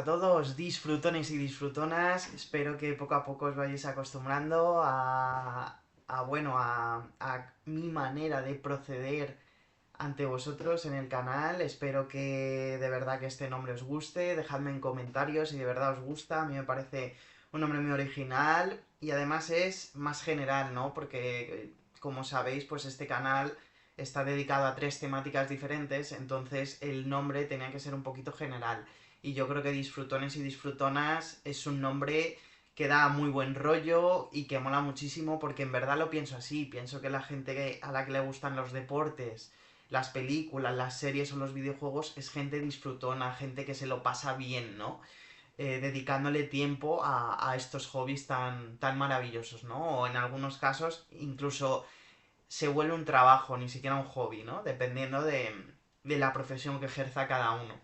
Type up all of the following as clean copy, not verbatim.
a todos, disfrutones y disfrutonas. Espero que poco a poco os vayáis acostumbrando a mi manera de proceder ante vosotros en el canal. Espero que de verdad que este nombre os guste. Dejadme en comentarios si de verdad os gusta. A mí me parece un nombre muy original y además es más general, ¿no? Porque, como sabéis, pues este canal está dedicado a tres temáticas diferentes, entonces el nombre tenía que ser un poquito general. Y yo creo que Disfrutones y Disfrutonas es un nombre que da muy buen rollo y que mola muchísimo porque en verdad lo pienso así. Pienso que la gente a la que le gustan los deportes, las películas, las series o los videojuegos es gente disfrutona, gente que se lo pasa bien, ¿no? Dedicándole tiempo a estos hobbies tan maravillosos, ¿no? O en algunos casos incluso se vuelve un trabajo, ni siquiera un hobby, ¿no? Dependiendo de la profesión que ejerza cada uno.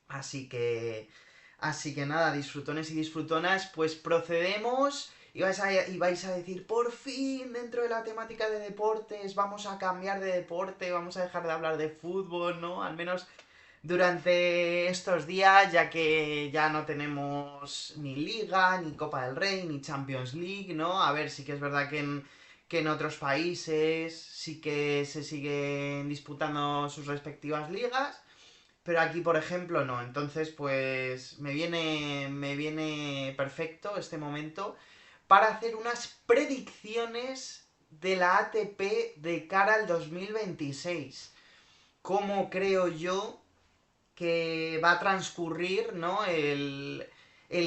Así que... Así que nada, disfrutones y disfrutonas, pues procedemos y vais a decir, por fin, dentro de la temática de deportes, vamos a cambiar de deporte, vamos a dejar de hablar de fútbol, ¿no? Al menos durante estos días, ya que ya no tenemos ni Liga, ni Copa del Rey, ni Champions League, ¿no? A ver, sí que es verdad que en otros países sí que se siguen disputando sus respectivas ligas, pero aquí, por ejemplo, no. Entonces, pues me viene perfecto este momento para hacer unas predicciones de la ATP de cara al 2026. ¿Cómo creo yo que va a transcurrir, ¿no? el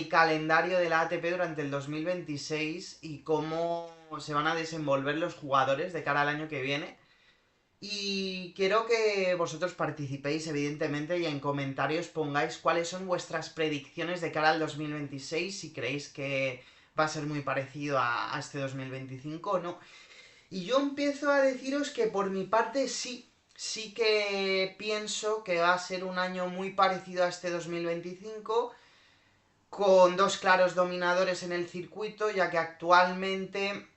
calendario de la ATP durante el 2026 y cómo se van a desenvolver los jugadores de cara al año que viene? Y quiero que vosotros participéis, evidentemente, y en comentarios pongáis cuáles son vuestras predicciones de cara al 2026, si creéis que va a ser muy parecido a este 2025 o no. Y yo empiezo a deciros que por mi parte sí que pienso que va a ser un año muy parecido a este 2025, con dos claros dominadores en el circuito, ya que actualmente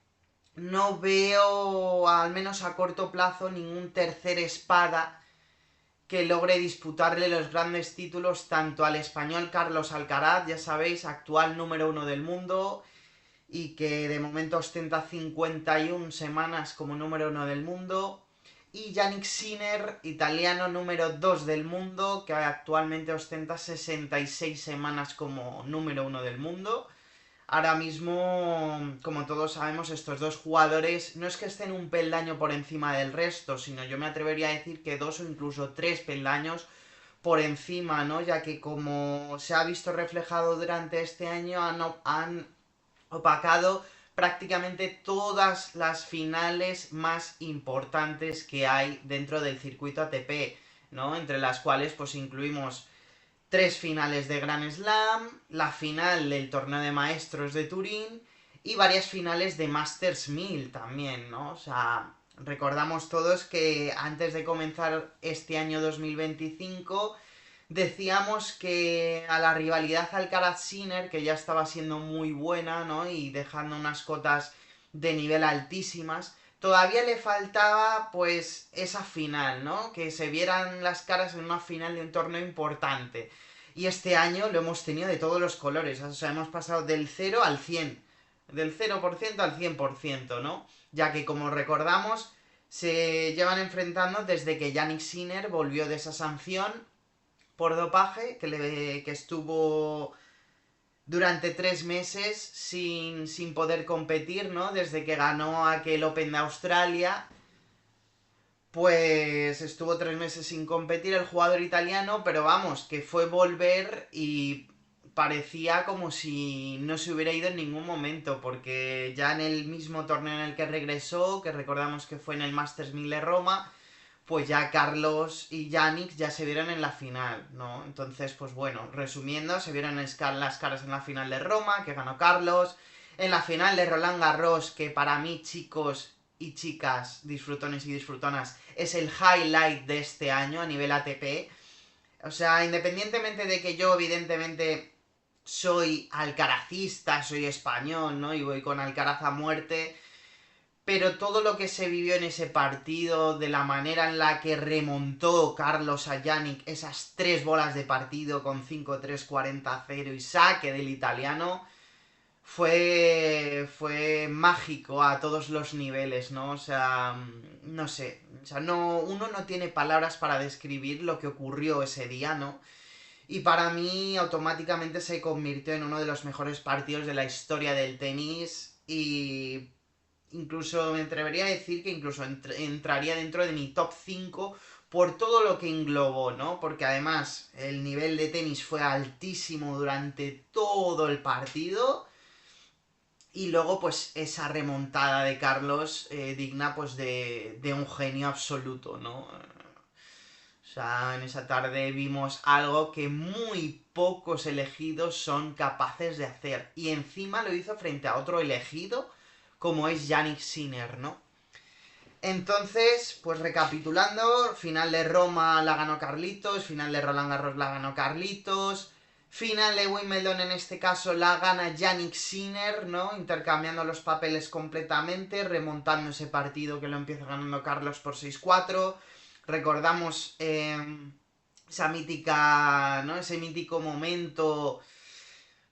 no veo, al menos a corto plazo, ningún tercer espada que logre disputarle los grandes títulos tanto al español Carlos Alcaraz, ya sabéis, actual número uno del mundo, y que de momento ostenta 51 semanas como número uno del mundo, y Yannick Sinner, italiano número 2 del mundo, que actualmente ostenta 66 semanas como número uno del mundo. Ahora mismo, como todos sabemos, estos dos jugadores no es que estén un peldaño por encima del resto, sino yo me atrevería a decir que dos o incluso tres peldaños por encima, ¿no? Ya que como se ha visto reflejado durante este año, han opacado prácticamente todas las finales más importantes que hay dentro del circuito ATP, ¿no? Entre las cuales pues incluimos tres finales de Grand Slam, la final del torneo de maestros de Turín y varias finales de Masters 1000 también, ¿no? O sea, recordamos todos que antes de comenzar este año 2025 decíamos que a la rivalidad Alcaraz-Sinner, que ya estaba siendo muy buena, ¿no? Y dejando unas cotas de nivel altísimas, todavía le faltaba pues esa final, ¿no? Que se vieran las caras en una final de un torneo importante. Y este año lo hemos tenido de todos los colores, o sea, hemos pasado del 0 al 100, del 0% al 100%, ¿no? Ya que como recordamos, se llevan enfrentando desde que Yannick Sinner volvió de esa sanción por dopaje, que estuvo durante 3 meses sin poder competir, ¿no? Desde que ganó aquel Open de Australia, pues estuvo 3 meses sin competir el jugador italiano, pero vamos, que fue volver y parecía como si no se hubiera ido en ningún momento, porque ya en el mismo torneo en el que regresó, que recordamos que fue en el Masters 1000 de Roma, pues ya Carlos y Yannick ya se vieron en la final, ¿no? Entonces, pues bueno, resumiendo, se vieron las caras en la final de Roma, que ganó Carlos, en la final de Roland Garros, que para mí, chicos y chicas, disfrutones y disfrutonas, es el highlight de este año a nivel ATP. O sea, independientemente de que yo, evidentemente, soy alcaracista, soy español, ¿no? Y voy con Alcaraz a muerte, pero todo lo que se vivió en ese partido, de la manera en la que remontó Carlos a Yannick esas 3 bolas de partido con 5-3, 40-0 y saque del italiano, fue mágico a todos los niveles, ¿no? O sea, no sé, o sea, no, uno no tiene palabras para describir lo que ocurrió ese día, ¿no? Y para mí automáticamente se convirtió en uno de los mejores partidos de la historia del tenis y incluso me atrevería a decir que incluso entraría dentro de mi top 5 por todo lo que englobó, ¿no? Porque además el nivel de tenis fue altísimo durante todo el partido y luego pues esa remontada de Carlos digna pues de un genio absoluto, ¿no? O sea, en esa tarde vimos algo que muy pocos elegidos son capaces de hacer. Y encima lo hizo frente a otro elegido, como es Yannick Sinner, ¿no? Entonces, pues recapitulando, final de Roma la ganó Carlitos, final de Roland Garros la ganó Carlitos, final de Wimbledon en este caso la gana Yannick Sinner, ¿no? Intercambiando los papeles completamente, remontando ese partido que lo empieza ganando Carlos por 6-4. Recordamos esa mítica, ¿no? Ese mítico momento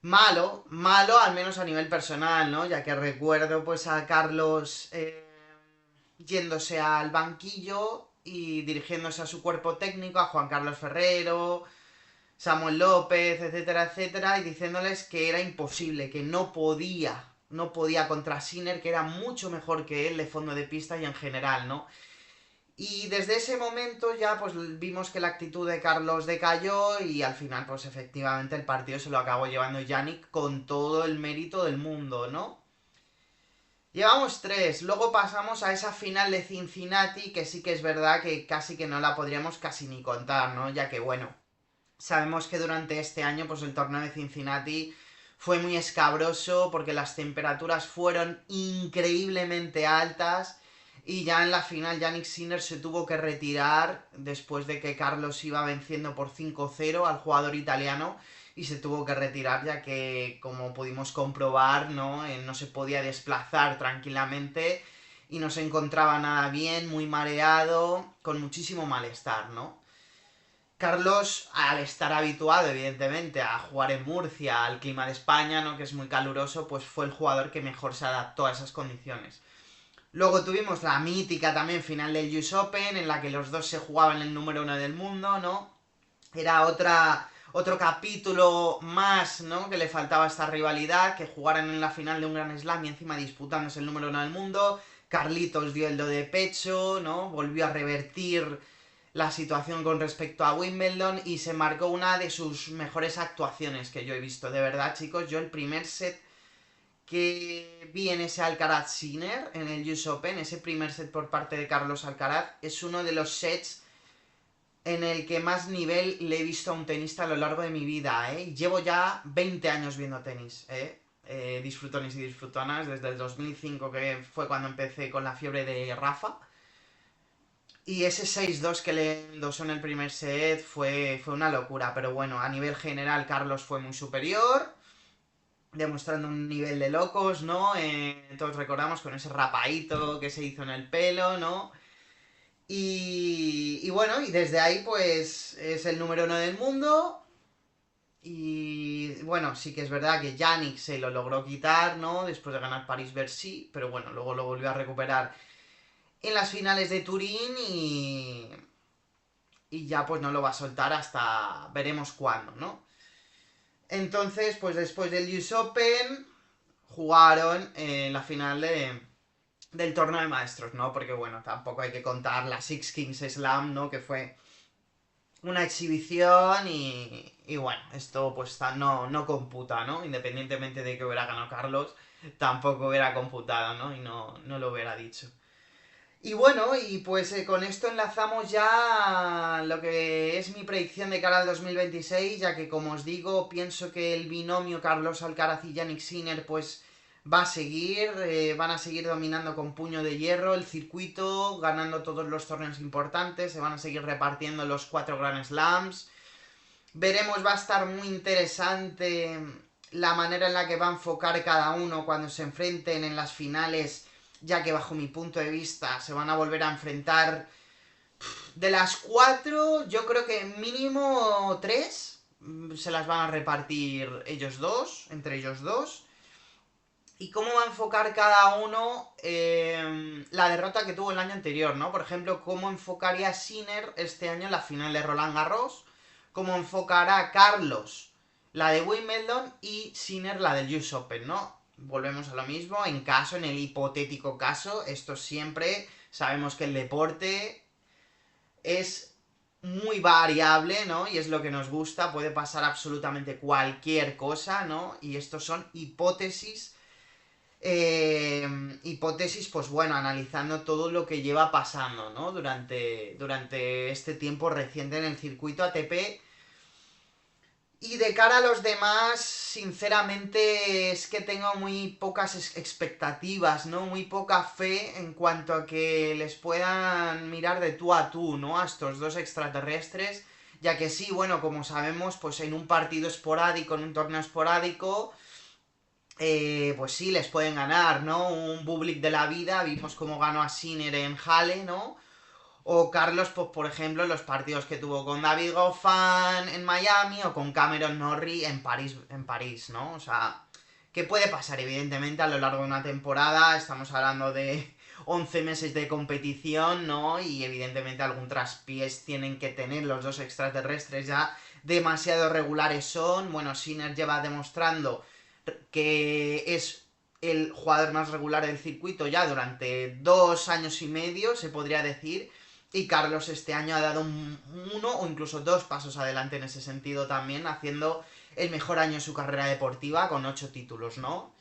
malo al menos a nivel personal, ¿no? Ya que recuerdo pues a Carlos yéndose al banquillo y dirigiéndose a su cuerpo técnico, a Juan Carlos Ferrero, Samuel López, etcétera, etcétera, y diciéndoles que era imposible, que no podía contra Sinner, que era mucho mejor que él de fondo de pista y en general, ¿no? Y desde ese momento ya pues vimos que la actitud de Carlos decayó y al final pues efectivamente el partido se lo acabó llevando Yannick con todo el mérito del mundo, ¿no? Llevamos 3, luego pasamos a esa final de Cincinnati que sí que es verdad que casi que no la podríamos casi ni contar, ¿no? Ya que bueno, sabemos que durante este año pues el torneo de Cincinnati fue muy escabroso porque las temperaturas fueron increíblemente altas y ya en la final Yannick Sinner se tuvo que retirar después de que Carlos iba venciendo por 5-0 al jugador italiano y se tuvo que retirar ya que como pudimos comprobar no se podía desplazar tranquilamente y no se encontraba nada bien, muy mareado, con muchísimo malestar, ¿no? Carlos, al estar habituado, evidentemente, a jugar en Murcia, al clima de España, ¿no? Que es muy caluroso, pues fue el jugador que mejor se adaptó a esas condiciones. Luego tuvimos la mítica también final del US Open, en la que los dos se jugaban el número 1 del mundo, ¿no? Era otro capítulo más, ¿no? Que le faltaba a esta rivalidad, que jugaran en la final de un Grand Slam y encima disputándose el número 1 del mundo. Carlitos dio el do de pecho, ¿no? Volvió a revertir la situación con respecto a Wimbledon y se marcó una de sus mejores actuaciones que yo he visto. De verdad, chicos, yo el primer set que vi en ese Alcaraz Sinner, en el US Open, ese primer set por parte de Carlos Alcaraz, es uno de los sets en el que más nivel le he visto a un tenista a lo largo de mi vida, ¿eh? Llevo ya 20 años viendo tenis, ¿eh? Disfrutones y disfrutonas, desde el 2005, que fue cuando empecé con la fiebre de Rafa. Y ese 6-2 que le endosó en el primer set fue una locura, pero bueno, a nivel general Carlos fue muy superior, demostrando un nivel de locos, ¿no? Todos recordamos con ese rapadito que se hizo en el pelo, ¿no? Y bueno, y desde ahí pues es el número 1 del mundo. Y bueno, sí que es verdad que Yannick se lo logró quitar, ¿no? Después de ganar París-Bercy, pero bueno, luego lo volvió a recuperar en las finales de Turín y ya pues no lo va a soltar hasta veremos cuándo, ¿no? Entonces, pues después del US Open jugaron en la final del torneo de maestros, ¿no? Porque bueno, tampoco hay que contar la Six Kings Slam, ¿no? Que fue una exhibición y bueno, esto pues no computa, ¿no? Independientemente de que hubiera ganado Carlos, tampoco hubiera computado, ¿no? Y no lo hubiera dicho. Y bueno, y pues con esto enlazamos ya lo que es mi predicción de cara al 2026, ya que como os digo, pienso que el binomio Carlos Alcaraz y Yannick Sinner pues va a seguir, van a seguir dominando con puño de hierro el circuito, ganando todos los torneos importantes, se van a seguir repartiendo los 4 Grand Slams. Veremos, va a estar muy interesante la manera en la que va a enfocar cada uno cuando se enfrenten en las finales ya que bajo mi punto de vista se van a volver a enfrentar. De las 4, yo creo que mínimo 3 se las van a repartir ellos dos, entre ellos dos. ¿Y cómo va a enfocar cada uno la derrota que tuvo el año anterior, ¿no? Por ejemplo, ¿cómo enfocaría Sinner este año la final de Roland Garros? ¿Cómo enfocará Carlos la de Wimbledon y Sinner la del US Open, ¿no? Volvemos a lo mismo, en el hipotético caso, esto siempre, sabemos que el deporte es muy variable, ¿no? Y es lo que nos gusta, puede pasar absolutamente cualquier cosa, ¿no? Y estos son hipótesis. Hipótesis, pues bueno, analizando todo lo que lleva pasando, ¿no? Durante este tiempo reciente en el circuito ATP. Y de cara a los demás, sinceramente es que tengo muy pocas expectativas, ¿no? Muy poca fe en cuanto a que les puedan mirar de tú a tú, ¿no? A estos dos extraterrestres, ya que sí, bueno, como sabemos, pues en un partido esporádico, en un torneo esporádico, pues sí, les pueden ganar, ¿no? Un Bublik de la vida, vimos cómo ganó a Sinner en Halle, ¿no? O Carlos, pues por ejemplo, los partidos que tuvo con David Goffin en Miami o con Cameron Norrie en París, ¿no? O sea, ¿qué puede pasar? Evidentemente, a lo largo de una temporada, estamos hablando de 11 meses de competición, ¿no? Y evidentemente algún traspiés tienen que tener los dos extraterrestres ya demasiado regulares son. Bueno, Sinner lleva demostrando que es el jugador más regular del circuito ya durante 2 años y medio, se podría decir, y Carlos este año ha dado uno o incluso 2 pasos adelante en ese sentido también, haciendo el mejor año de su carrera deportiva con 8 títulos, ¿no?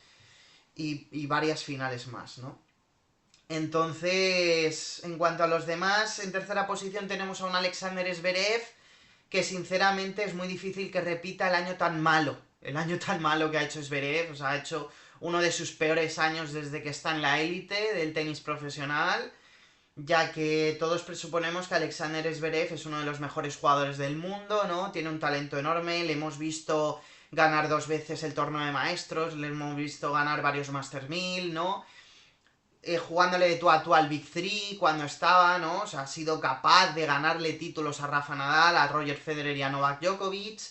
Y varias finales más, ¿no? Entonces, en cuanto a los demás, en tercera posición tenemos a un Alexander Zverev, que sinceramente es muy difícil que repita el año tan malo que ha hecho Zverev, o sea, ha hecho uno de sus peores años desde que está en la élite del tenis profesional, ya que todos presuponemos que Alexander Zverev es uno de los mejores jugadores del mundo, ¿no? Tiene un talento enorme, le hemos visto ganar 2 veces el torneo de maestros, le hemos visto ganar varios Master 1000, ¿no? Jugándole de tú a tú al Big Three cuando estaba, ¿no? O sea, ha sido capaz de ganarle títulos a Rafa Nadal, a Roger Federer y a Novak Djokovic.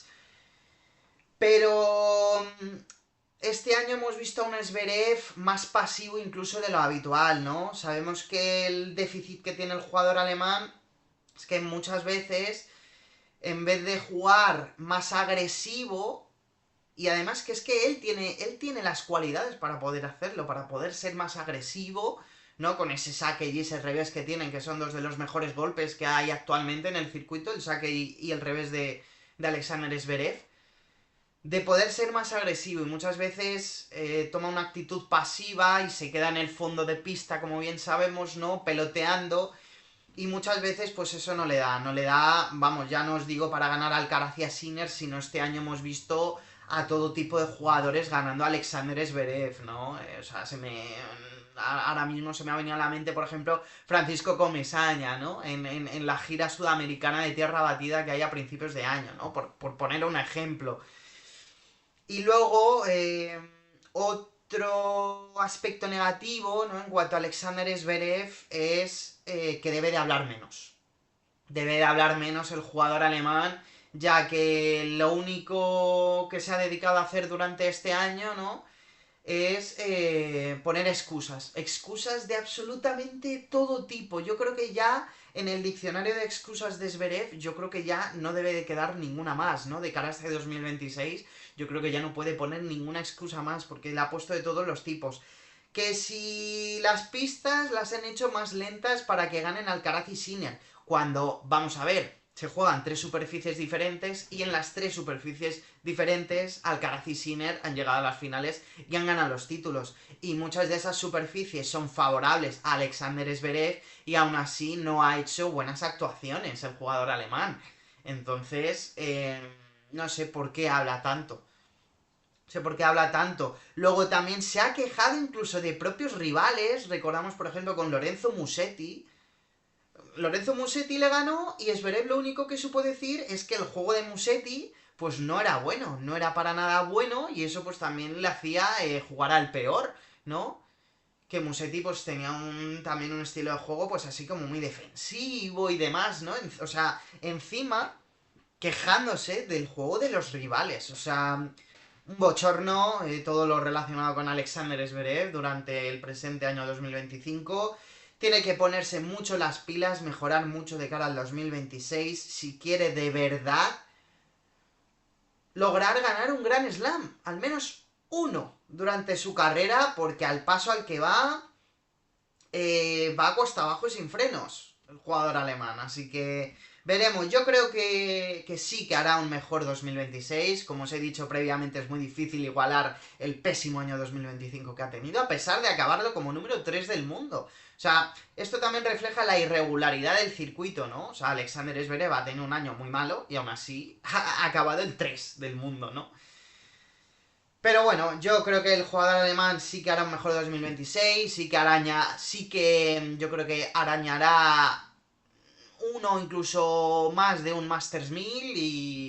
Pero este año hemos visto a un Zverev más pasivo incluso de lo habitual, ¿no? Sabemos que el déficit que tiene el jugador alemán es que muchas veces, en vez de jugar más agresivo, y además que es que él tiene las cualidades para poder hacerlo, para poder ser más agresivo, ¿no? Con ese saque y ese revés que tienen, que son dos de los mejores golpes que hay actualmente en el circuito, el saque y el revés de Alexander Zverev. De poder ser más agresivo y muchas veces toma una actitud pasiva y se queda en el fondo de pista, como bien sabemos, ¿no? Peloteando. Y muchas veces, pues eso no le da, vamos, ya no os digo para ganar al Alcaraz y a Sinner, sino este año hemos visto a todo tipo de jugadores ganando a Alexander Zverev, ¿no? O sea, ahora mismo se me ha venido a la mente, por ejemplo, Francisco Comesaña, ¿no? En la gira sudamericana de tierra batida que hay a principios de año, ¿no? Por poner un ejemplo. Y luego, otro aspecto negativo, ¿no? En cuanto a Alexander Zverev es que debe de hablar menos. Debe de hablar menos el jugador alemán, ya que lo único que se ha dedicado a hacer durante este año, ¿no? Es poner excusas. Excusas de absolutamente todo tipo. Yo creo que ya en el diccionario de excusas de Zverev, yo creo que ya no debe de quedar ninguna más, ¿no? De cara a este 2026, yo creo que ya no puede poner ninguna excusa más, porque le ha puesto de todos los tipos. Que si las pistas las han hecho más lentas para que ganen Alcaraz y Sinner, cuando, vamos a ver, se juegan 3 superficies diferentes y en las 3 superficies diferentes Alcaraz y Sinner han llegado a las finales y han ganado los títulos. Y muchas de esas superficies son favorables a Alexander Zverev y aún así no ha hecho buenas actuaciones el jugador alemán. Entonces, no sé por qué habla tanto. No sé por qué habla tanto. Luego también se ha quejado incluso de propios rivales. Recordamos, por ejemplo, con Lorenzo Musetti. Lorenzo Musetti le ganó y Zverev lo único que supo decir es que el juego de Musetti pues no era bueno, no era para nada bueno y eso pues también le hacía jugar al peor, ¿no? que Musetti pues tenía también un estilo de juego pues así como muy defensivo y demás, ¿no? O sea, encima quejándose del juego de los rivales, o sea, un bochorno, todo lo relacionado con Alexander Zverev durante el presente año 2025. Tiene que ponerse mucho las pilas, mejorar mucho de cara al 2026, si quiere de verdad lograr ganar un Grand Slam, al menos uno durante su carrera, porque al paso al que va a cuesta abajo y sin frenos el jugador alemán, así que veremos. Yo creo que sí que hará un mejor 2026, como os he dicho previamente es muy difícil igualar el pésimo año 2025 que ha tenido, a pesar de acabarlo como número 3 del mundo. O sea, esto también refleja la irregularidad del circuito, ¿no? O sea, Alexander Zverev ha tenido un año muy malo y aún así ha acabado el 3 del mundo, ¿no? Pero bueno, yo creo que el jugador alemán sí que hará un mejor 2026, sí que yo creo que arañará uno incluso más de un Masters 1000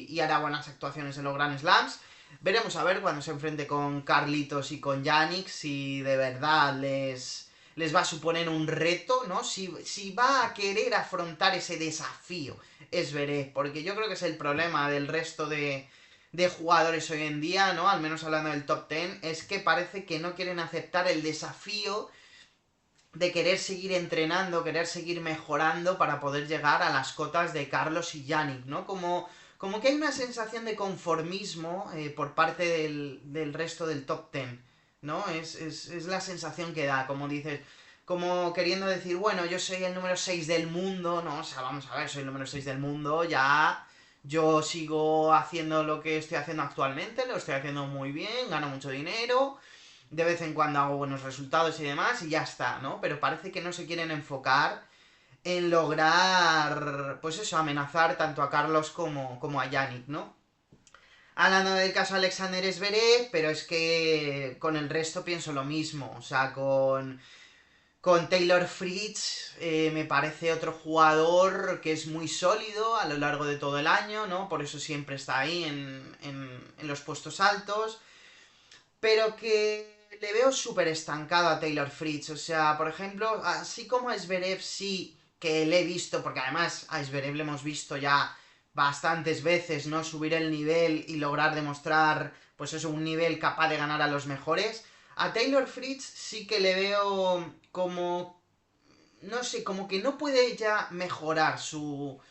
y hará buenas actuaciones en los Grand Slams. Veremos a ver cuando se enfrente con Carlitos y con Yannick si de verdad les va a suponer un reto, ¿no? Si va a querer afrontar ese desafío, es veré, porque yo creo que es el problema del resto de jugadores hoy en día, ¿no? Al menos hablando del top 10, es que parece que no quieren aceptar el desafío de querer seguir entrenando, querer seguir mejorando para poder llegar a las cotas de Carlos y Yannick, ¿no? Como que hay una sensación de conformismo por parte del resto del top 10, ¿no? Es la sensación que da, como dices, como queriendo decir, bueno, yo soy el número 6 del mundo, ¿no? O sea, vamos a ver, soy el número 6 del mundo, ya yo sigo haciendo lo que estoy haciendo actualmente, lo estoy haciendo muy bien, gano mucho dinero, de vez en cuando hago buenos resultados y demás, y ya está, ¿no? Pero parece que no se quieren enfocar en lograr, pues eso, amenazar tanto a Carlos como a Yannick, ¿no? Hablando del caso Alexander Zverev, pero es que con el resto pienso lo mismo, o sea, con Taylor Fritz me parece otro jugador que es muy sólido a lo largo de todo el año, ¿no? Por eso siempre está ahí en los puestos altos, pero que le veo súper estancado a Taylor Fritz. O sea, por ejemplo, así como a Zverev sí que le he visto, porque además a Zverev le hemos visto ya bastantes veces, ¿no? Subir el nivel y lograr demostrar, pues eso, un nivel capaz de ganar a los mejores. A Taylor Fritz sí que le veo como, no sé, como que no puede ya mejorar su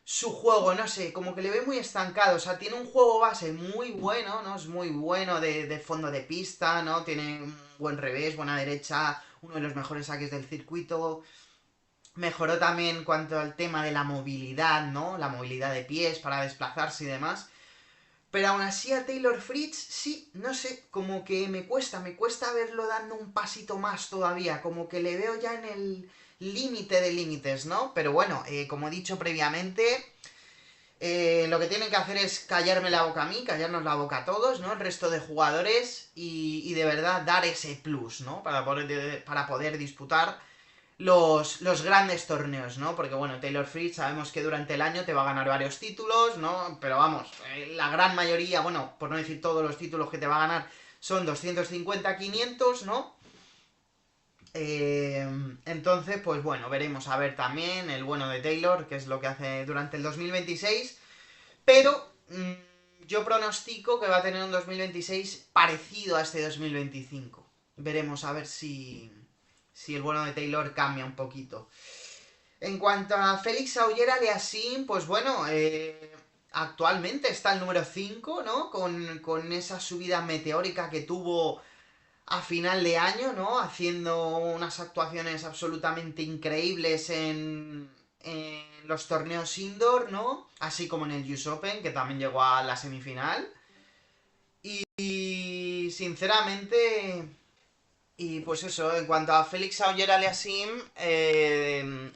juego, no sé, como que le ve muy estancado, o sea, tiene un juego base muy bueno, ¿no? Es muy bueno de fondo de pista, ¿no? Tiene un buen revés, buena derecha, uno de los mejores saques del circuito. Mejoró también en cuanto al tema de la movilidad, ¿no? La movilidad de pies para desplazarse y demás. Pero aún así a Taylor Fritz, sí, no sé, como que me cuesta verlo dando un pasito más todavía, como que le veo ya en el límite de límites, ¿no? Pero bueno, como he dicho previamente, lo que tienen que hacer es callarme la boca a mí, callarnos la boca a todos, ¿no? El resto de jugadores y de verdad dar ese plus, ¿no? Para poder disputar los grandes torneos, ¿no? Porque bueno, Taylor Fritz sabemos que durante el año te va a ganar varios títulos, ¿no? Pero vamos, la gran mayoría, bueno, por no decir todos los títulos que te va a ganar son 250, 500, ¿no? Entonces, pues bueno, veremos a ver también el bueno de Taylor, que es lo que hace durante el 2026. Pero yo pronostico que va a tener un 2026 parecido a este 2025. Veremos a ver si el bueno de Taylor cambia un poquito. En cuanto a Félix Auger-Aliassime, pues bueno, actualmente está el número 5, ¿no? Con esa subida meteórica que tuvo a final de año, ¿no? Haciendo unas actuaciones absolutamente increíbles en los torneos indoor, ¿no? Así como en el US Open, que también llegó a la semifinal. Y sinceramente, y pues eso, en cuanto a Félix Auger-Aliassime,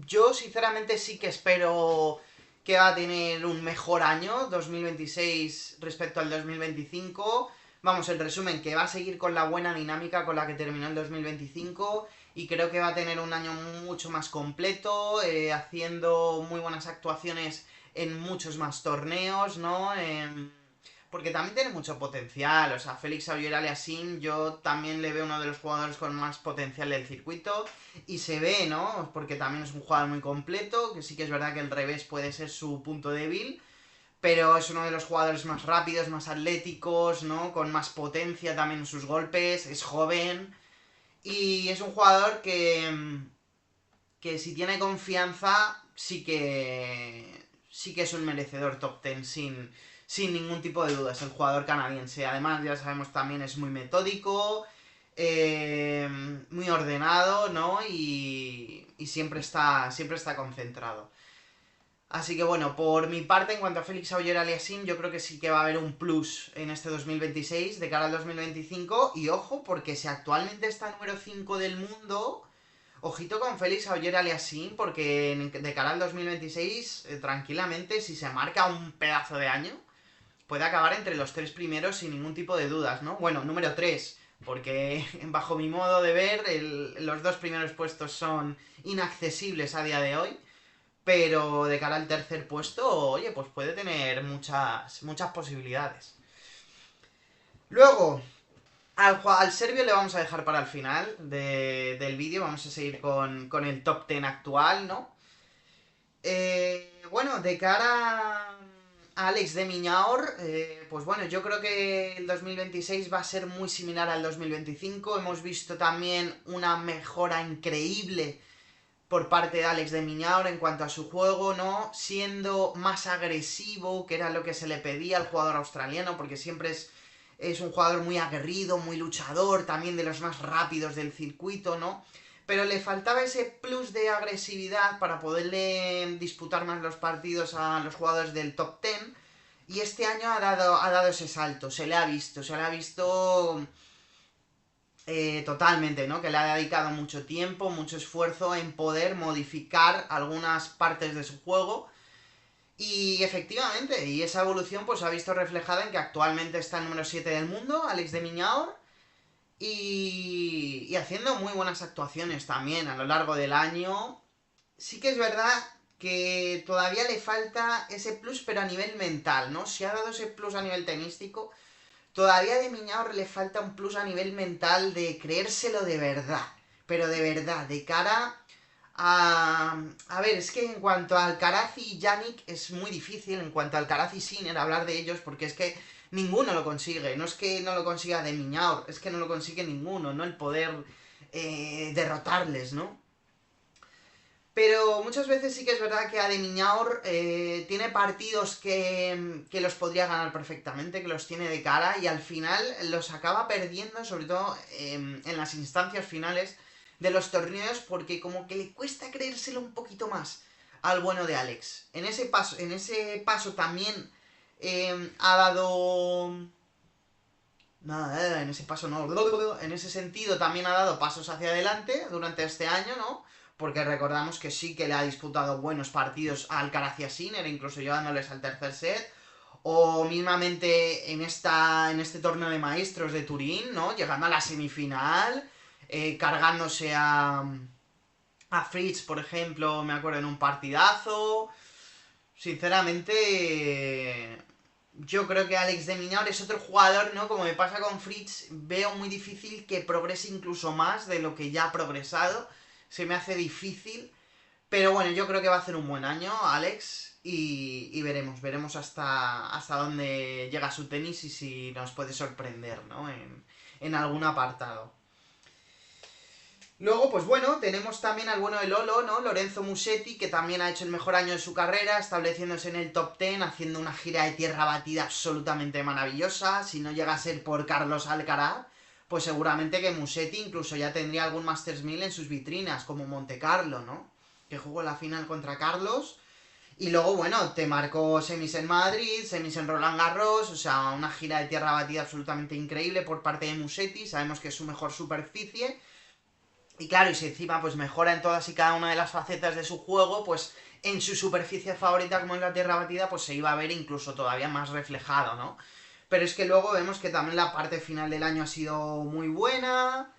yo sinceramente sí que espero que va a tener un mejor año 2026 respecto al 2025. Vamos, el resumen, que va a seguir con la buena dinámica con la que terminó el 2025 y creo que va a tener un año mucho más completo, haciendo muy buenas actuaciones en muchos más torneos, ¿no? porque también tiene mucho potencial. O sea, Félix Auger-Aliassime yo también le veo uno de los jugadores con más potencial del circuito. Y se ve, ¿no? Porque también es un jugador muy completo, que sí que es verdad que el revés puede ser su punto débil. Pero es uno de los jugadores más rápidos, más atléticos, ¿no? Con más potencia también en sus golpes, es joven. Y es un jugador que si tiene confianza, sí que es un merecedor top 10 sin ningún tipo de dudas, el jugador canadiense. Además, ya sabemos, también es muy metódico, muy ordenado, ¿no? Y siempre está concentrado. Así que bueno, por mi parte, en cuanto a Félix Auger-Aliassime, yo creo que sí que va a haber un plus en este 2026 de cara al 2025. Y ojo, porque si actualmente está número 5 del mundo, ojito con Félix Auger-Aliassime, porque de cara al 2026, tranquilamente, si se marca un pedazo de año, puede acabar entre los 3 primeros sin ningún tipo de dudas, ¿no? Bueno, número 3, porque bajo mi modo de ver, los 2 primeros puestos son inaccesibles a día de hoy. Pero de cara al tercer puesto, oye, pues puede tener muchas posibilidades. Luego, al serbio le vamos a dejar para el final del vídeo. Vamos a seguir con el top 10 actual, ¿no? Bueno, de cara a Alex de Minaur, pues bueno, yo creo que el 2026 va a ser muy similar al 2025. Hemos visto también una mejora increíble por parte de Alex de Minaur en cuanto a su juego, ¿no? Siendo más agresivo, que era lo que se le pedía al jugador australiano, porque siempre es un jugador muy aguerrido, muy luchador, también de los más rápidos del circuito, ¿no? Pero le faltaba ese plus de agresividad para poderle disputar más los partidos a los jugadores del top 10. Y este año ha dado ese salto, se le ha visto totalmente, ¿no? Que le ha dedicado mucho tiempo, mucho esfuerzo en poder modificar algunas partes de su juego. Y efectivamente, y esa evolución pues se ha visto reflejada en que actualmente está en número 7 del mundo, Alex de Minaur, y haciendo muy buenas actuaciones también a lo largo del año. Sí que es verdad que todavía le falta ese plus, pero a nivel mental, ¿no? Si ha dado ese plus a nivel tenístico, todavía de Miñaur le falta un plus a nivel mental de creérselo de verdad. Pero de verdad, de cara a... A ver, es que en cuanto a Alcaraz y Yannick es muy difícil, en cuanto a Alcaraz y Sinner, hablar de ellos, porque es que ninguno lo consigue. No es que no lo consiga de Miñaur, es que no lo consigue ninguno, ¿no? El poder derrotarles, ¿no? Pero muchas veces sí que es verdad que Ademiñaur tiene partidos que los podría ganar perfectamente, que los tiene de cara y al final los acaba perdiendo, sobre todo en las instancias finales de los torneos, porque como que le cuesta creérselo un poquito más al bueno de Alex. En ese paso también ha dado... Nada, en ese paso no. En ese sentido también ha dado pasos hacia adelante durante este año, ¿no? Porque recordamos que sí que le ha disputado buenos partidos a Alcaraz y a Sinner, incluso llevándoles al tercer set. O mismamente en este torneo de maestros de Turín, ¿no? Llegando a la semifinal, cargándose a Fritz, por ejemplo, me acuerdo en un partidazo. Sinceramente, yo creo que Alex de Minaur es otro jugador, ¿no? Como me pasa con Fritz, veo muy difícil que progrese incluso más de lo que ya ha progresado. Se me hace difícil. Pero bueno, yo creo que va a hacer un buen año, Alex. Y veremos hasta dónde llega su tenis y si nos puede sorprender, ¿no? En algún apartado. Luego, pues bueno, tenemos también al bueno de Lolo, ¿no? Lorenzo Musetti, que también ha hecho el mejor año de su carrera, estableciéndose en el top 10, haciendo una gira de tierra batida absolutamente maravillosa. Si no llega a ser por Carlos Alcaraz, pues seguramente que Musetti incluso ya tendría algún Masters 1000 en sus vitrinas, como Monte Carlo, ¿no? Que jugó la final contra Carlos. Y luego, bueno, te marcó semis en Madrid, semis en Roland Garros, o sea, una gira de tierra batida absolutamente increíble por parte de Musetti. Sabemos que es su mejor superficie. Y claro, y si encima pues mejora en todas y cada una de las facetas de su juego, pues en su superficie favorita como es la tierra batida, pues se iba a ver incluso todavía más reflejado, ¿no? Pero es que luego vemos que también la parte final del año ha sido muy buena.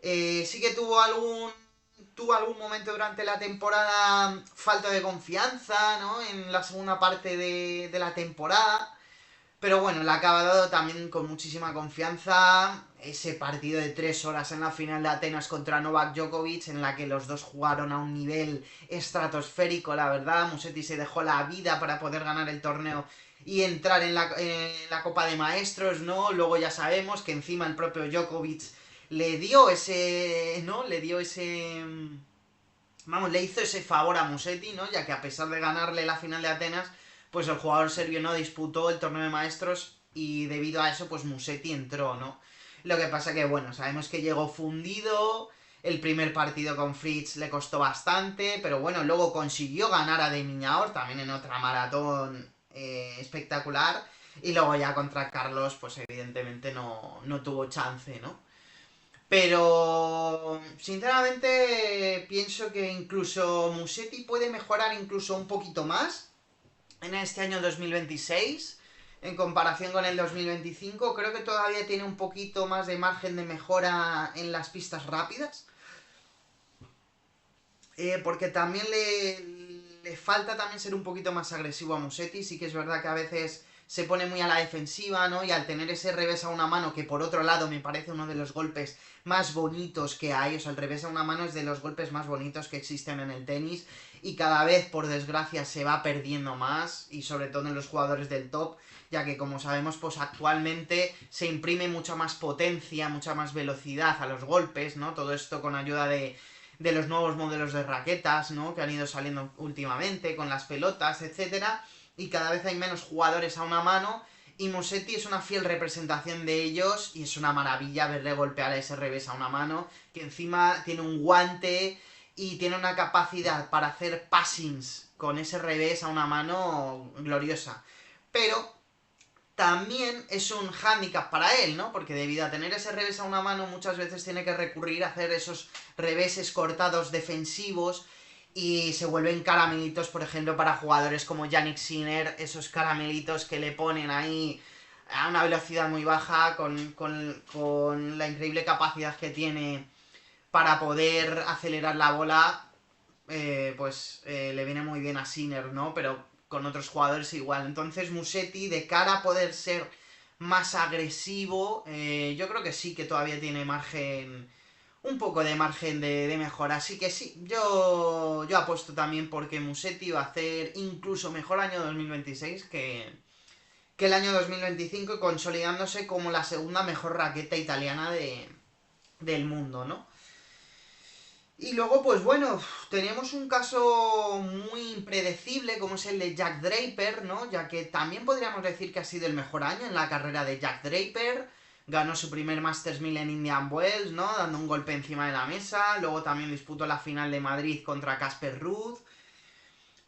Sí que tuvo algún momento durante la temporada falta de confianza, ¿no? En la segunda parte de la temporada. Pero bueno, le acaba dado también con muchísima confianza ese partido de 3 horas en la final de Atenas contra Novak Djokovic, en la que los dos jugaron a un nivel estratosférico, la verdad. Musetti se dejó la vida para poder ganar el torneo y entrar en la Copa de Maestros, ¿no? Luego ya sabemos que encima el propio Djokovic le dio ese, ¿no? Le dio ese... Vamos, le hizo ese favor a Musetti, ¿no? Ya que a pesar de ganarle la final de Atenas, pues el jugador serbio no disputó el torneo de maestros y debido a eso, pues Musetti entró, ¿no? Lo que pasa que, bueno, sabemos que llegó fundido, el primer partido con Fritz le costó bastante, pero bueno, luego consiguió ganar a De Minaur, también en otra maratón espectacular, y luego ya contra Carlos, pues evidentemente no tuvo chance, ¿no? Pero sinceramente pienso que incluso Musetti puede mejorar incluso un poquito más en este año 2026 en comparación con el 2025. Creo que todavía tiene un poquito más de margen de mejora en las pistas rápidas. Porque también le falta también ser un poquito más agresivo a Musetti. Sí que es verdad que a veces se pone muy a la defensiva, ¿no? Y al tener ese revés a una mano, que por otro lado me parece uno de los golpes más bonitos que hay, o sea, el revés a una mano es de los golpes más bonitos que existen en el tenis, y cada vez, por desgracia, se va perdiendo más, y sobre todo en los jugadores del top, ya que como sabemos, pues actualmente se imprime mucha más potencia, mucha más velocidad a los golpes, ¿no? Todo esto con ayuda de los nuevos modelos de raquetas, ¿no? Que han ido saliendo últimamente, con las pelotas, etcétera, y cada vez hay menos jugadores a una mano, y Musetti es una fiel representación de ellos, y es una maravilla verle golpear a ese revés a una mano, que encima tiene un guante y tiene una capacidad para hacer passings con ese revés a una mano gloriosa. Pero también es un hándicap para él, ¿no? Porque debido a tener ese revés a una mano, muchas veces tiene que recurrir a hacer esos reveses cortados defensivos y se vuelven caramelitos, por ejemplo, para jugadores como Yannick Sinner, esos caramelitos que le ponen ahí a una velocidad muy baja, con la increíble capacidad que tiene para poder acelerar la bola, le viene muy bien a Sinner, ¿no? Pero con otros jugadores igual. Entonces Musetti, de cara a poder ser más agresivo, yo creo que sí que todavía tiene margen, un poco de margen de mejora. Así que sí, yo apuesto también porque Musetti va a hacer incluso mejor año 2026 que el año 2025, consolidándose como la segunda mejor raqueta italiana del mundo, ¿no? Y luego, pues bueno, teníamos un caso muy impredecible como es el de Jack Draper, ¿no? Ya que también podríamos decir que ha sido el mejor año en la carrera de Jack Draper. Ganó su primer Masters 1000 en Indian Wells, ¿no? Dando un golpe encima de la mesa. Luego también disputó la final de Madrid contra Casper Ruud.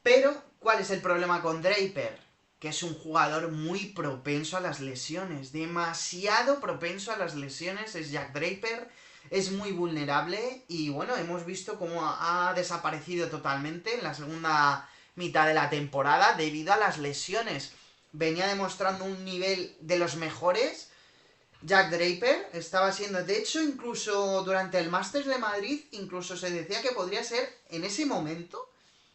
Pero, ¿cuál es el problema con Draper? Que es un jugador muy propenso a las lesiones. Demasiado propenso a las lesiones es Jack Draper. Es muy vulnerable y bueno, hemos visto cómo ha desaparecido totalmente en la segunda mitad de la temporada debido a las lesiones. Venía demostrando un nivel de los mejores. Jack Draper estaba siendo, de hecho, incluso durante el Masters de Madrid, incluso se decía que podría ser en ese momento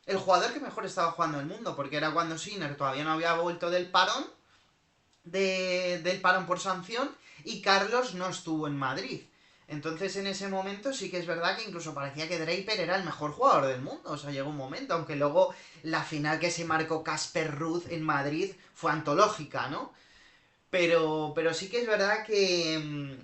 el jugador que mejor estaba jugando en el mundo, porque era cuando Sinner todavía no había vuelto del parón, del parón por sanción, y Carlos no estuvo en Madrid. Entonces en ese momento sí que es verdad que incluso parecía que Draper era el mejor jugador del mundo. O sea, llegó un momento, aunque luego la final que se marcó Casper Ruud en Madrid fue antológica, ¿no? Pero sí que es verdad que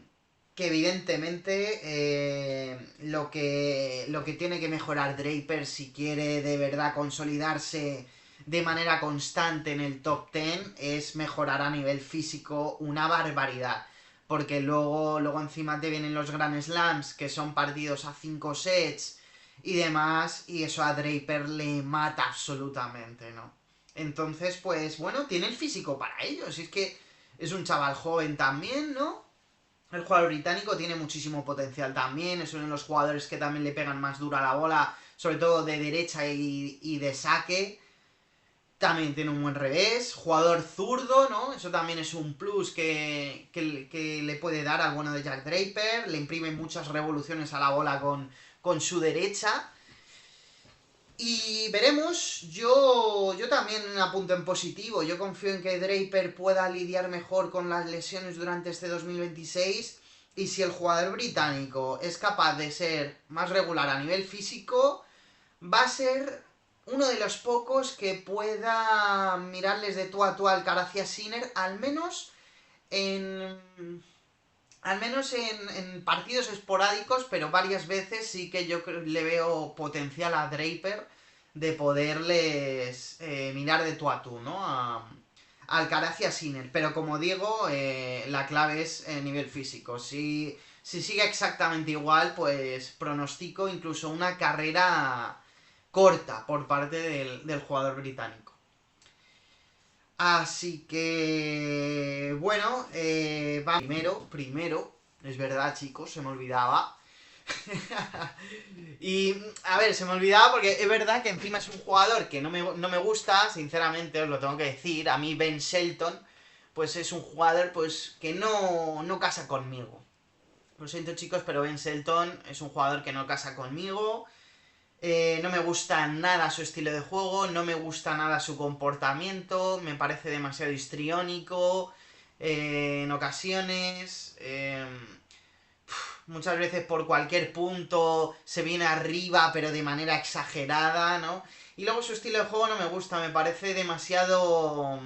evidentemente lo que tiene que mejorar Draper si quiere de verdad consolidarse de manera constante en el top 10 es mejorar a nivel físico una barbaridad. Porque luego encima te vienen los Grand Slams, que son partidos a 5 sets y demás, y eso a Draper le mata absolutamente, ¿no? Entonces, pues bueno, tiene el físico para ello. Si es que es un chaval joven también, ¿no? El jugador británico tiene muchísimo potencial también. Es uno de los jugadores que también le pegan más dura a la bola, sobre todo de derecha y de saque. También tiene un buen revés. Jugador zurdo, ¿no? Eso también es un plus que le puede dar al bueno de Jack Draper. Le imprime muchas revoluciones a la bola con su derecha. Y veremos, yo también apunto en positivo, yo confío en que Draper pueda lidiar mejor con las lesiones durante este 2026 y si el jugador británico es capaz de ser más regular a nivel físico, va a ser uno de los pocos que pueda mirarles de tú a tú al Alcaraz y a Sinner, en al menos en partidos esporádicos, pero varias veces sí que le veo potencial a Draper de poderles mirar de tú a tú, ¿no? A Alcaraz y a Sinner. Pero como digo, la clave es nivel físico. Si sigue exactamente igual, pues pronostico incluso una carrera corta por parte del jugador británico. Así que, bueno, va primero, es verdad chicos, se me olvidaba. Y, a ver, se me olvidaba porque es verdad que encima es un jugador que no me gusta, sinceramente, os lo tengo que decir. A mí Ben Shelton, pues es un jugador pues que no casa conmigo. Lo siento chicos, pero Ben Shelton es un jugador que no casa conmigo. No me gusta nada su estilo de juego, no me gusta nada su comportamiento, me parece demasiado histriónico en ocasiones. Muchas veces por cualquier punto se viene arriba, pero de manera exagerada, ¿no? Y luego su estilo de juego no me gusta, me parece demasiado...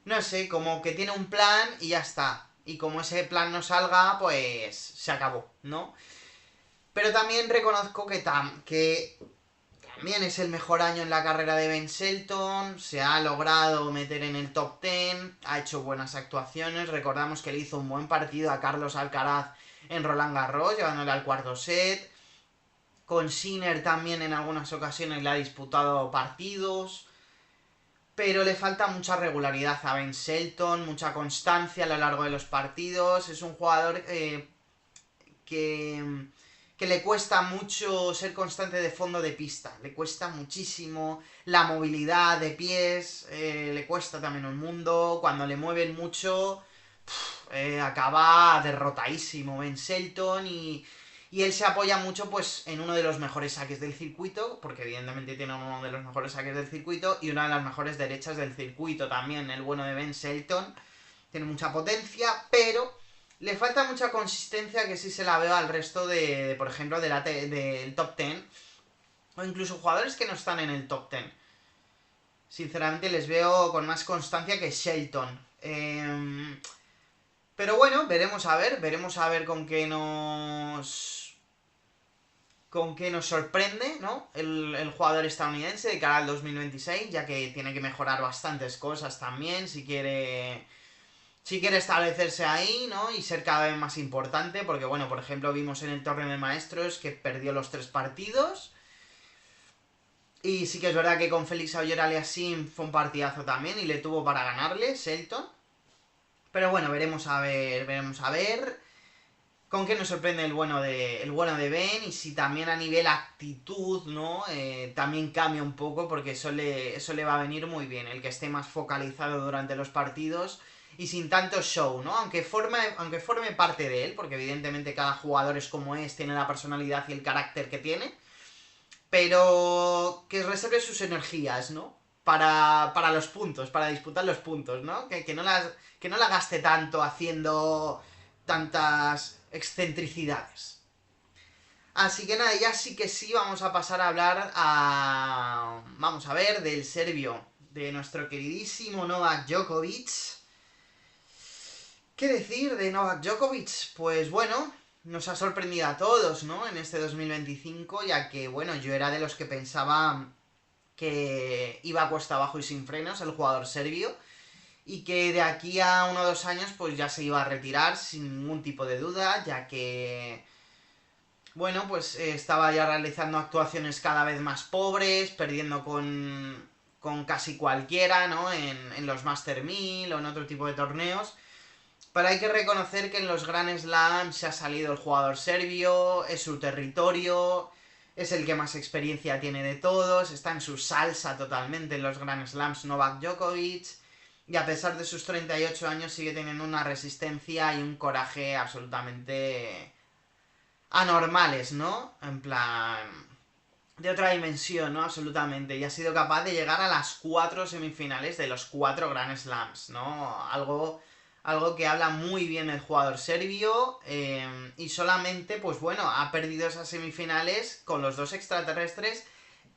No sé, como que tiene un plan y ya está. Y como ese plan no salga, pues se acabó, ¿no? Pero también reconozco que también es el mejor año en la carrera de Ben Shelton, se ha logrado meter en el top 10, ha hecho buenas actuaciones, recordamos que le hizo un buen partido a Carlos Alcaraz en Roland Garros, llevándole al cuarto set, con Sinner también en algunas ocasiones le ha disputado partidos, pero le falta mucha regularidad a Ben Shelton, mucha constancia a lo largo de los partidos, es un jugador que que le cuesta mucho ser constante de fondo de pista, le cuesta muchísimo la movilidad de pies, le cuesta también un mundo, cuando le mueven mucho, acaba derrotadísimo Ben Shelton y él se apoya mucho pues en uno de los mejores saques del circuito, porque evidentemente tiene uno de los mejores saques del circuito y una de las mejores derechas del circuito también, el bueno de Ben Shelton, tiene mucha potencia, pero le falta mucha consistencia que sí se la veo al resto por ejemplo, del top 10. O incluso jugadores que no están en el top 10. Sinceramente les veo con más constancia que Shelton. Pero bueno, veremos a ver con qué nos sorprende, ¿no? El jugador estadounidense de cara al 2026, ya que tiene que mejorar bastantes cosas también, si quiere establecerse ahí, ¿no? Y ser cada vez más importante, porque bueno, por ejemplo, vimos en el torneo de maestros que perdió los 3 partidos. Y sí que es verdad que con Félix Auger-Aliassime fue un partidazo también y le tuvo para ganarle, Shelton. Pero bueno, veremos a ver con qué nos sorprende el bueno de Ben y si también a nivel actitud, ¿no? También cambia un poco porque eso le va a venir muy bien, el que esté más focalizado durante los partidos y sin tanto show, ¿no? Aunque forme parte de él, porque evidentemente cada jugador es como es, tiene la personalidad y el carácter que tiene, pero que reserve sus energías, ¿no? Para los puntos, para disputar los puntos, ¿no? Que no la gaste tanto haciendo tantas excentricidades. Así que nada, ya sí que sí vamos a pasar a hablar vamos a ver, del serbio, de nuestro queridísimo Novak Djokovic. ¿Qué decir de Novak Djokovic? Pues bueno, nos ha sorprendido a todos, ¿no? En este 2025, ya que, bueno, yo era de los que pensaba que iba a cuesta abajo y sin frenos el jugador serbio, y que de aquí a 1 o 2 años pues ya se iba a retirar sin ningún tipo de duda, ya que bueno, pues estaba ya realizando actuaciones cada vez más pobres, perdiendo con casi cualquiera, ¿no? En los Master 1000 o en otro tipo de torneos. Pero hay que reconocer que en los Grand Slams se ha salido el jugador serbio, es su territorio, es el que más experiencia tiene de todos, está en su salsa totalmente en los Grand Slams Novak Djokovic, y a pesar de sus 38 años sigue teniendo una resistencia y un coraje absolutamente anormales, ¿no? En plan, de otra dimensión, ¿no? Absolutamente. Y ha sido capaz de llegar a las 4 semifinales de los 4 Grand Slams, ¿no? Algo que habla muy bien el jugador serbio. Y solamente, pues bueno, ha perdido esas semifinales con los dos extraterrestres.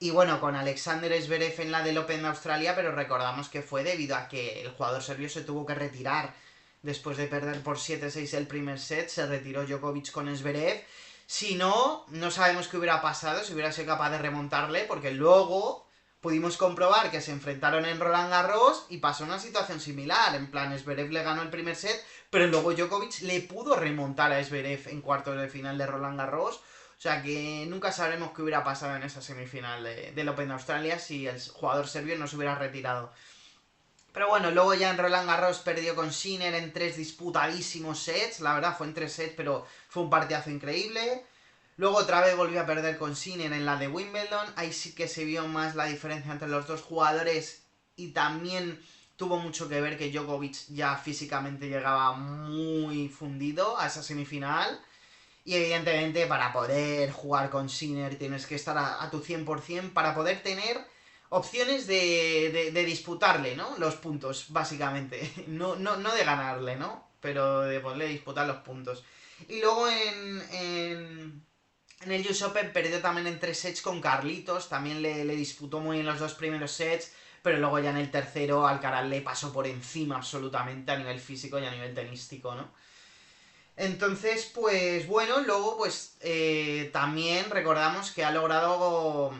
Y bueno, con Alexander Zverev en la del Open de Australia, pero recordamos que fue debido a que el jugador serbio se tuvo que retirar después de perder por 7-6 el primer set. Se retiró Djokovic con Zverev. Si no, no sabemos qué hubiera pasado si hubiera sido capaz de remontarle, porque luego pudimos comprobar que se enfrentaron en Roland Garros y pasó una situación similar. En plan, Zverev le ganó el primer set, pero luego Djokovic le pudo remontar a Zverev en cuartos de final de Roland Garros. O sea que nunca sabremos qué hubiera pasado en esa semifinal del Open de Australia si el jugador serbio no se hubiera retirado. Pero bueno, luego ya en Roland Garros perdió con Sinner en 3 disputadísimos sets. La verdad fue en 3 sets, pero fue un partidazo increíble. Luego otra vez volvió a perder con Sinner en la de Wimbledon. Ahí sí que se vio más la diferencia entre los dos jugadores. Y también tuvo mucho que ver que Djokovic ya físicamente llegaba muy fundido a esa semifinal. Y evidentemente para poder jugar con Sinner tienes que estar a tu 100% para poder tener opciones de disputarle, ¿no? Los puntos, básicamente. No de ganarle, ¿no? Pero de poderle disputar los puntos. Y luego en el US Open perdió también en 3 sets con Carlitos. También le disputó muy bien los 2 primeros sets. Pero luego ya en el tercero Alcaraz le pasó por encima absolutamente a nivel físico y a nivel tenístico, ¿no? Entonces, pues bueno, luego pues también recordamos que ha logrado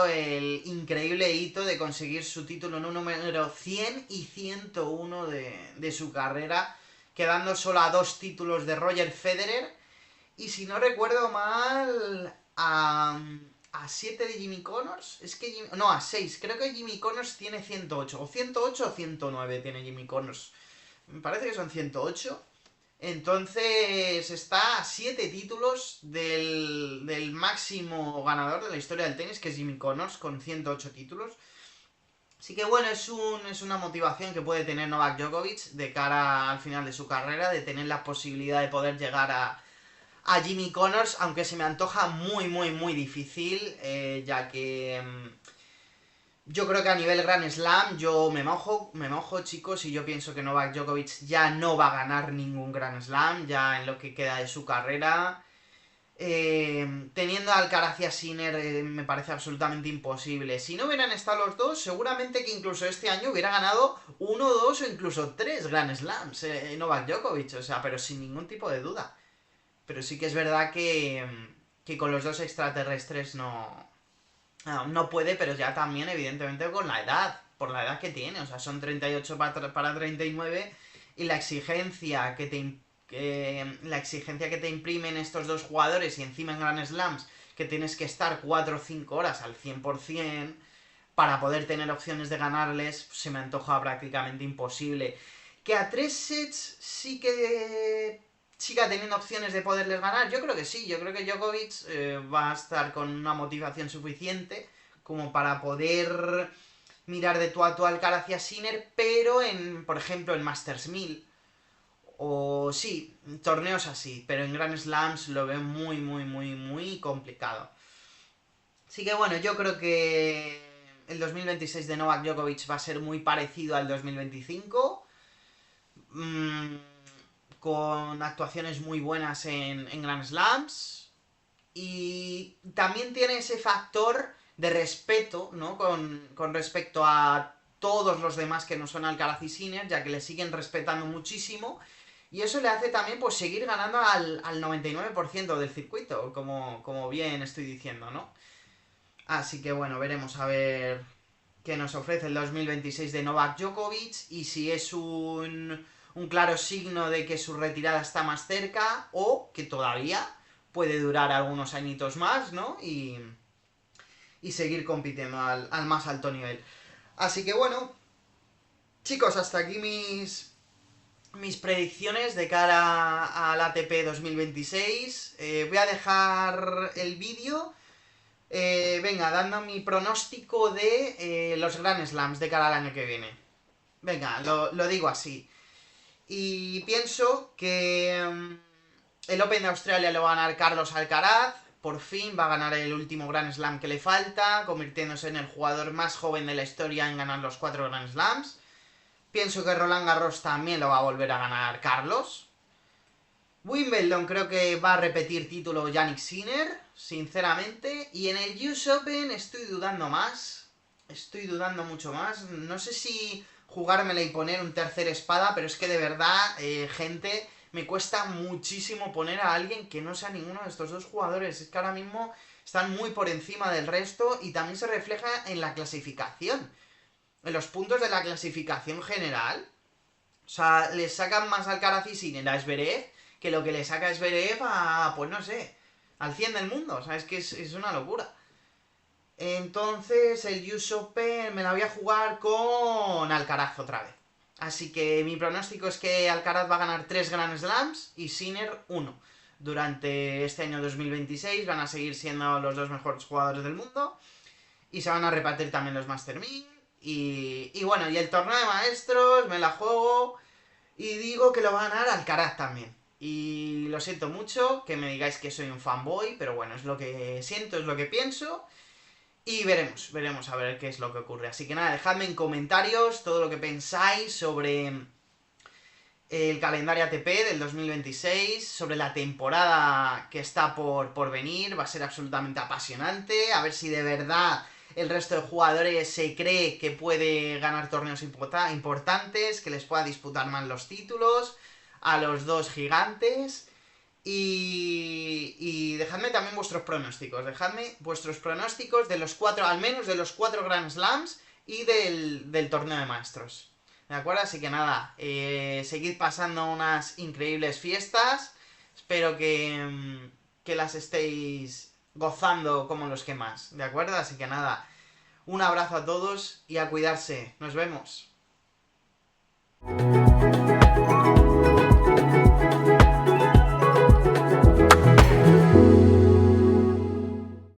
el increíble hito de conseguir su título número 100 y 101 de su carrera, quedando solo a 2 títulos de Roger Federer y si no recuerdo mal a 7 de Jimmy Connors, es que no, a 6, creo que Jimmy Connors tiene 108, o 108 o 109 tiene Jimmy Connors, me parece que son 108. Entonces está a 7 títulos del máximo ganador de la historia del tenis, que es Jimmy Connors, con 108 títulos. Así que bueno, es una motivación que puede tener Novak Djokovic de cara al final de su carrera, de tener la posibilidad de poder llegar a Jimmy Connors, aunque se me antoja muy, muy, muy difícil, ya que yo creo que a nivel Grand Slam yo me mojo chicos, y yo pienso que Novak Djokovic ya no va a ganar ningún Grand Slam, ya en lo que queda de su carrera. Teniendo a Alcaraz y a Sinner me parece absolutamente imposible. Si no hubieran estado los dos, seguramente que incluso este año hubiera ganado uno, dos o incluso 3 Grand Slams Novak Djokovic, o sea, pero sin ningún tipo de duda. Pero sí que es verdad que con los dos extraterrestres no puede, pero ya también, evidentemente, con la edad, por la edad que tiene. O sea, son 38 para 39 y la exigencia que te imprimen estos dos jugadores y encima en Grand Slams, que tienes que estar 4 o 5 horas al 100% para poder tener opciones de ganarles, se me antoja prácticamente imposible. Que a 3 sets sí que siga teniendo opciones de poderles ganar, yo creo que sí, yo creo que Djokovic va a estar con una motivación suficiente como para poder mirar de tú a tú al Alcaraz y a Sinner, pero por ejemplo, en Masters 1000, o sí, torneos así, pero en Grand Slams lo veo muy, muy, muy, muy complicado. Así que bueno, yo creo que el 2026 de Novak Djokovic va a ser muy parecido al 2025. Mmm, con actuaciones muy buenas en Grand Slams. Y también tiene ese factor de respeto, ¿no? Con respecto a todos los demás que no son Alcaraz y Sinner, ya que le siguen respetando muchísimo. Y eso le hace también pues seguir ganando al 99% del circuito, como bien estoy diciendo, ¿no? Así que bueno, veremos a ver qué nos ofrece el 2026 de Novak Djokovic y si es un claro signo de que su retirada está más cerca o que todavía puede durar algunos añitos más, ¿no? Y seguir compitiendo al más alto nivel. Así que bueno, chicos, hasta aquí mis predicciones de cara al ATP 2026. Voy a dejar el vídeo. Venga, dando mi pronóstico de los Grand Slams de cara al año que viene. Venga, lo digo así. Y pienso que el Open de Australia lo va a ganar Carlos Alcaraz por fin va a ganar el último Grand Slam que le falta, convirtiéndose en el jugador más joven de la historia en ganar los 4 Grand Slams. Pienso que Roland Garros también lo va a volver a ganar Carlos. Wimbledon creo que va a repetir título Jannik Sinner, sinceramente. Y en el US Open estoy dudando más. Estoy dudando mucho más. No sé si jugármela y poner un tercer espada, pero es que de verdad, gente, me cuesta muchísimo poner a alguien que no sea ninguno de estos dos jugadores. Es que ahora mismo están muy por encima del resto y también se refleja en la clasificación. En los puntos de la clasificación general. O sea, le sacan más Alcaraz y Sinner a Zverev que lo que le saca Zverev a, pues no sé, al 100 del mundo. O sea, es que es una locura. Entonces, el US Open me la voy a jugar con Alcaraz otra vez. Así que mi pronóstico es que Alcaraz va a ganar 3 Grand Slams y Sinner 1. Durante este año 2026 van a seguir siendo los dos mejores jugadores del mundo. Y se van a repartir también los Master 1000. Y bueno, y el torneo de maestros me la juego y digo que lo va a ganar Alcaraz también. Y lo siento mucho que me digáis que soy un fanboy, pero bueno, es lo que siento, es lo que pienso. Y veremos a ver qué es lo que ocurre. Así que nada, dejadme en comentarios todo lo que pensáis sobre el calendario ATP del 2026, sobre la temporada que está por venir. Va a ser absolutamente apasionante, a ver si de verdad el resto de jugadores se cree que puede ganar torneos importantes, que les pueda disputar más los títulos a los dos gigantes. Y dejadme también vuestros pronósticos. Dejadme vuestros pronósticos de los 4, al menos de los 4 Grand Slams y del torneo de maestros. ¿De acuerdo? Así que nada, seguid pasando unas increíbles fiestas. Espero que las estéis gozando como los que más. ¿De acuerdo? Así que nada, un abrazo a todos y a cuidarse. Nos vemos.